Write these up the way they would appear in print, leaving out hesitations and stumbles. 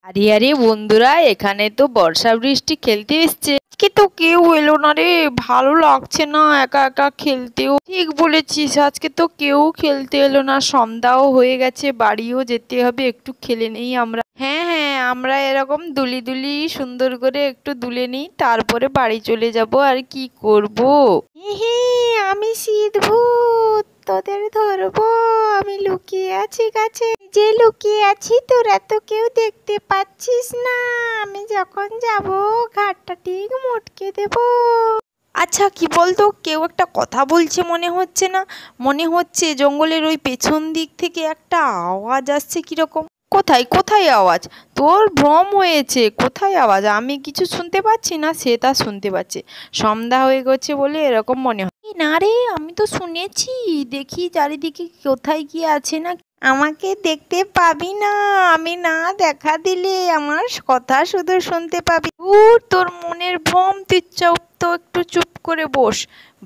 আরে আরে বন্ধুরা, এখানে তো বর্ষা বৃষ্টি খেলতে এসছে। আজকে তো কেউ এলো না রে, ভালো লাগছে না একা একা খেলতেও। ঠিক বলেছিস, আজকে তো কেউ খেলতে এলো না, সন্ধ্যাও হয়ে গেছে, বাড়িও যেতে হবে, একটু খেলে নেই আমরা। হ্যাঁ হ্যাঁ, আমরা এরকম দুলি দুলি সুন্দর করে একটু দুলে নিই, তারপরে বাড়ি চলে যাব। আর কি করব? হি, আমি শীত ভূত, তোদের ধরবো। আমি লুকিয়ে আছি গাছে, যে লুকিয়ে আছি তোরা তো কেউ দেখতে পাচ্ছিস না। আমি যখন যাব ঘাটটা ঠিক মটকে দেব। আচ্ছা কি বলতো, কেউ একটা কথা বলছে মনে হচ্ছে না? মনে হচ্ছে জঙ্গলের ওই পেছন দিক থেকে একটা আওয়াজ আসছে কিরকম। কোথায় কোথায় আওয়াজ? তোর ভ্রম হয়েছে, কোথায় আওয়াজ? আমি কিছু শুনতে পাচ্ছি না, সে তা শুনতে পাচ্ছে। সন্ধ্যা হয়ে গেছে বলে এরকম মনে হয়। না রে, আমি তো শুনেছি। দেখি চারিদিকে কোথায় কি আছে না। আমাকে দেখতে পাবি না, আমি না দেখা দিলে আমার কথা শুধু শুনতে পাবি। তোর মনের ভ্রম, তুই চুপ তো, একটু চুপ করে বস।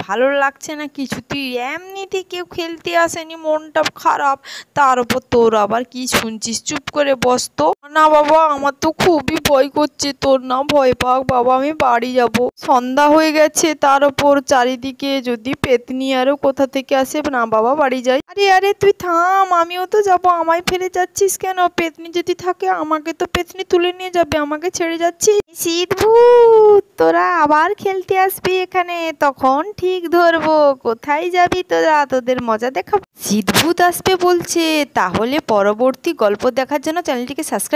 ভালো লাগছে না কিছু, তুই এমনিতে কেউ খেলতে আসেনি, মনটা খারাপ, তার উপর তোর আবার কি শুনছিস? চুপ করে বস তো। না বাবা, আমার তো খুবই ভয় করছে। তোর না ভয় পাক বাবা, আমি বাড়ি যাব, সন্ধ্যা হয়ে গেছে, তার উপর চারিদিকে যদি পেতনি আরো কোথা থেকে আসে। না বাবা, বাড়ি যাই। আরে আরে তুই থাম, আমিও তো যাব, আমায় ফেলে যাচ্ছিস কেন? পেতনি যদি থাকে আমাকে তো পেতনি তুলে নিয়ে যাবে, আমাকে ছেড়ে যাচ্ছিস? শীত ভূত, তোরা আবার খেলতে আসবি এখানে, তখন ঠিক ধরবো। কোথায় যাবি তোরা? তোদের মজা দেখাবো। শীত ভূত আসবে বলছে, তাহলে পরবর্তী গল্প দেখার জন্য চ্যানেলটিকে সাবস্ক্রাইব